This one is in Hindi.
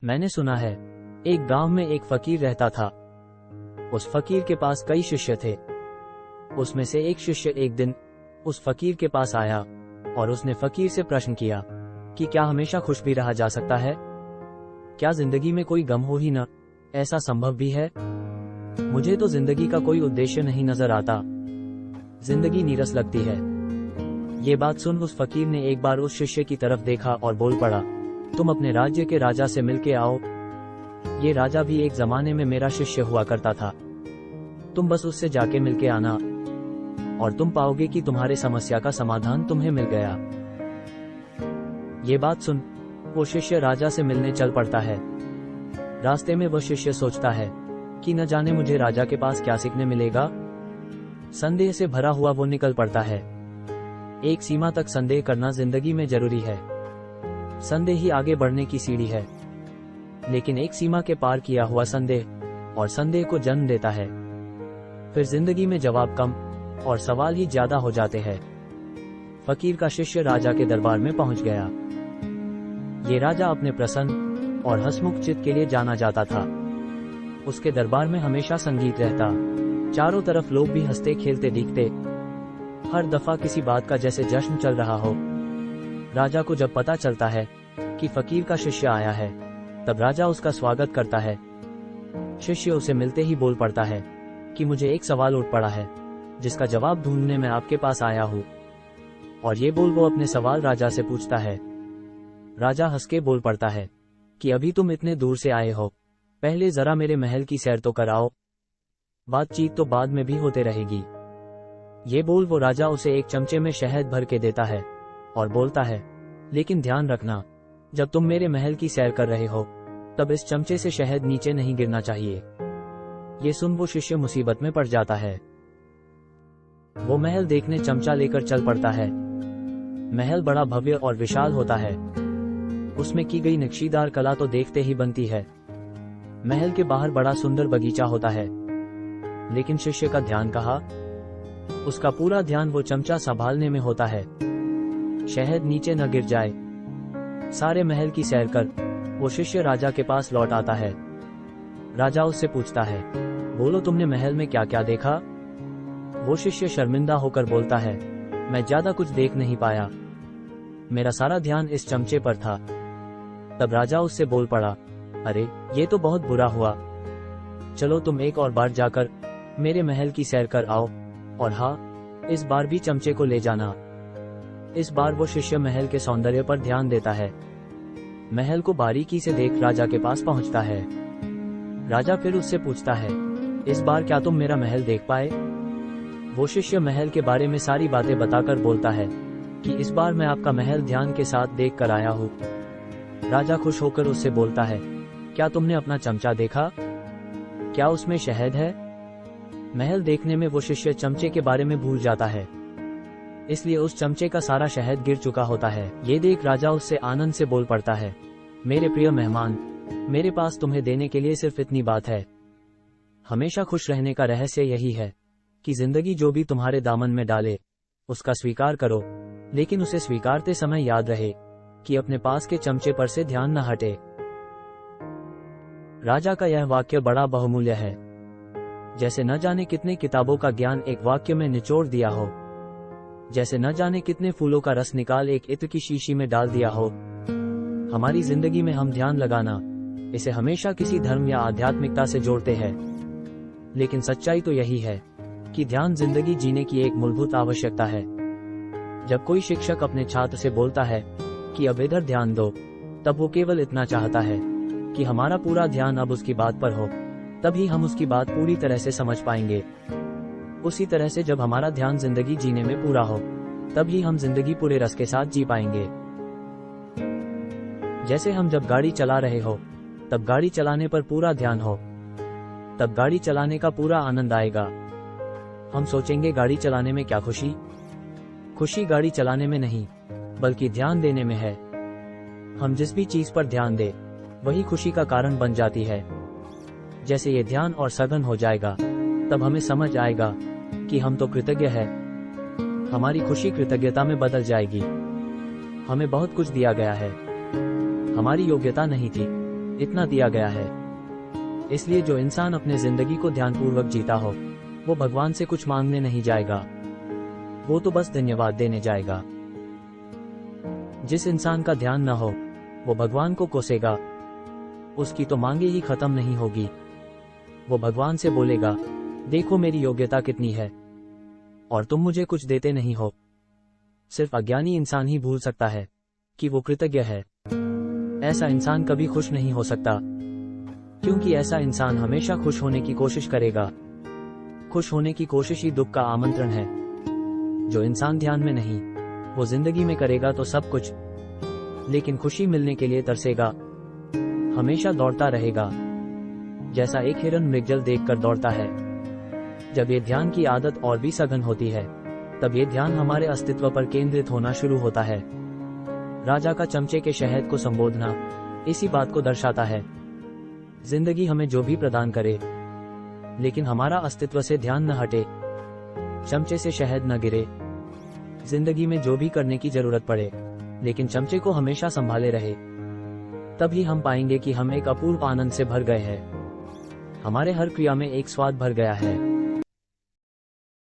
मैंने सुना है, एक गांव में एक फकीर रहता था। उस फकीर के पास कई शिष्य थे। उसमें से एक शिष्य एक दिन उस फकीर के पास आया और उसने फकीर से प्रश्न किया कि क्या हमेशा खुश भी रहा जा सकता है? क्या जिंदगी में कोई गम हो ही न? ऐसा संभव भी है? मुझे तो जिंदगी का कोई उद्देश्य नहीं नजर आता। जिंदगी नीरस लगती है। ये बात सुन उस फकीर ने एक बार उस शिष्य की तरफ देखा और बोल पड़ा, तुम अपने राज्य के राजा से मिलके आओ। ये राजा भी एक जमाने में मेरा शिष्य हुआ करता था। तुम बस उससे जाके मिलके आना और तुम पाओगे कि तुम्हारे समस्या का समाधान तुम्हें मिल गया। ये बात सुन वो शिष्य राजा से मिलने चल पड़ता है। रास्ते में वह शिष्य सोचता है कि न जाने मुझे राजा के पास क्या सीखने मिलेगा। संदेह से भरा हुआ वो निकल पड़ता है। एक सीमा तक संदेह करना जिंदगी में जरूरी है। संदेह ही आगे बढ़ने की सीढ़ी है। लेकिन एक सीमा के पार किया हुआ संदेह और संदेह को जन्म देता है। फिर जिंदगी में जवाब कम और सवाल ही ज्यादा हो जाते हैं। फकीर का शिष्य राजा के दरबार में पहुंच गया। ये राजा अपने प्रसन्न और हंसमुख चित्त के लिए जाना जाता था। उसके दरबार में हमेशा संगीत रहता। चारों तरफ लोग भी हंसते खेलते दिखते। हर दफा किसी बात का जैसे जश्न चल रहा हो। राजा को जब पता चलता है कि फकीर का शिष्य आया है, तब राजा उसका स्वागत करता है। शिष्य उसे मिलते ही बोल पड़ता है कि मुझे एक सवाल उठ पड़ा है, जिसका जवाब ढूंढने में आपके पास आया हूँ। और ये बोल वो अपने सवाल राजा से पूछता है। राजा हंस के बोल पड़ता है कि अभी तुम इतने दूर से आए हो, पहले जरा मेरे महल की सैर तो कराओ। बातचीत तो बाद में भी होते रहेगी। ये बोल वो राजा उसे एक चमचे में शहद भर के देता है और बोलता है, लेकिन ध्यान रखना, जब तुम मेरे महल की सैर कर रहे हो तब इस चमचे से शहद नीचे नहीं गिरना चाहिए। ये सुन वो शिष्य मुसीबत में पड़ जाता है। वो महल देखने चमचा लेकर चल पड़ता है। महल बड़ा भव्य और विशाल होता है। उसमें की गई नक्शीदार कला तो देखते ही बनती है। महल के बाहर बड़ा सुंदर बगीचा होता है। लेकिन शिष्य का ध्यान कहाँ? उसका पूरा ध्यान वो चमचा संभालने में होता है, शहद नीचे न गिर जाए। सारे महल की सैर कर वो शिष्य राजा के पास लौट आता है। राजा उससे पूछता है, बोलो तुमने महल में क्या क्या देखा? वो शिष्य शर्मिंदा होकर बोलता है, मैं ज्यादा कुछ देख नहीं पाया, मेरा सारा ध्यान इस चमचे पर था। तब राजा उससे बोल पड़ा, अरे ये तो बहुत बुरा हुआ। चलो तुम एक और बार जाकर मेरे महल की सैर कर आओ, और हाँ, इस बार भी चमचे को ले जाना। इस बार वो शिष्य महल के सौंदर्य पर ध्यान देता है। महल को बारीकी से देख राजा के पास पहुंचता है। राजा फिर उससे पूछता है, इस बार क्या तुम मेरा महल देख पाए? वो शिष्य महल के बारे में सारी बातें बताकर बोलता है कि इस बार मैं आपका महल ध्यान के साथ देख कर आया हूँ। राजा खुश होकर उससे बोलता है, क्या तुमने अपना चमचा देखा? क्या उसमें शहद है? महल देखने में वो शिष्य चमचे के बारे में भूल जाता है, इसलिए उस चमचे का सारा शहद गिर चुका होता है। ये देख राजा उससे आनंद से बोल पड़ता है, मेरे प्रिय मेहमान, मेरे पास तुम्हें देने के लिए सिर्फ इतनी बात है। हमेशा खुश रहने का रहस्य यही है कि जिंदगी जो भी तुम्हारे दामन में डाले उसका स्वीकार करो, लेकिन उसे स्वीकारते समय याद रहे कि अपने पास के चमचे पर से ध्यान न हटे। राजा का यह वाक्य बड़ा बहुमूल्य है। जैसे न जाने कितने किताबों का ज्ञान एक वाक्य में निचोड़ दिया हो, जैसे न जाने कितने फूलों का रस निकाल एक इत्र की शीशी में डाल दिया हो। हमारी जिंदगी में हम ध्यान लगाना, इसे हमेशा किसी धर्म या आध्यात्मिकता से जोड़ते हैं, लेकिन सच्चाई तो यही है कि ध्यान जिंदगी जीने की एक मूलभूत आवश्यकता है। जब कोई शिक्षक अपने छात्र से बोलता है कि अब इधर ध्यान दो, तब वो केवल इतना चाहता है कि हमारा पूरा ध्यान अब उसकी बात पर हो, तभी हम उसकी बात पूरी तरह से समझ पाएंगे। उसी तरह से जब हमारा ध्यान जिंदगी जीने में पूरा हो, तभी हम जिंदगी पूरे रस के साथ जी पाएंगे। जैसे हम जब गाड़ी चला रहे हो, तब गाड़ी चलाने पर पूरा ध्यान हो, तब गाड़ी चलाने का पूरा आनंद आएगा। हम सोचेंगे गाड़ी चलाने में क्या खुशी? खुशी गाड़ी चलाने में नहीं, बल्कि ध्यान देने में है। हम जिस भी चीज पर ध्यान दे, वही खुशी का कारण बन जाती है। जैसे ये ध्यान और सघन हो जाएगा, तब हमें समझ आएगा कि हम तो कृतज्ञ हैं। हमारी खुशी कृतज्ञता में बदल जाएगी। हमें बहुत कुछ दिया गया है, हमारी योग्यता नहीं थी, इतना दिया गया है। इसलिए जो इंसान अपने जिंदगी को ध्यानपूर्वक जीता हो, वो भगवान से कुछ मांगने नहीं जाएगा, वो तो बस धन्यवाद देने जाएगा। जिस इंसान का ध्यान न हो, वो भगवान को कोसेगा, उसकी तो मांगे ही खत्म नहीं होगी। वो भगवान से बोलेगा, देखो मेरी योग्यता कितनी है और तुम मुझे कुछ देते नहीं हो। सिर्फ अज्ञानी इंसान ही भूल सकता है कि वो कृतज्ञ है। ऐसा इंसान कभी खुश नहीं हो सकता, क्योंकि ऐसा इंसान हमेशा खुश होने की कोशिश करेगा। खुश होने की कोशिश ही दुख का आमंत्रण है। जो इंसान ध्यान में नहीं, वो जिंदगी में करेगा तो सब कुछ, लेकिन खुशी मिलने के लिए तरसेगा, हमेशा दौड़ता रहेगा, जैसा एक हिरन मृगजल देखकर दौड़ता है। जब ये ध्यान की आदत और भी सघन होती है, तब ये ध्यान हमारे अस्तित्व पर केंद्रित होना शुरू होता है। राजा का चमचे के शहद को संबोधना इसी बात को दर्शाता है। जिंदगी हमें जो भी प्रदान करे, लेकिन हमारा अस्तित्व से ध्यान न हटे, चमचे से शहद न गिरे। जिंदगी में जो भी करने की जरूरत पड़े, लेकिन चमचे को हमेशा संभाले रहे, तभी हम पाएंगे कि हम एक अपूर्व आनंद से भर गए हैं। हमारे हर क्रिया में एक स्वाद भर गया है।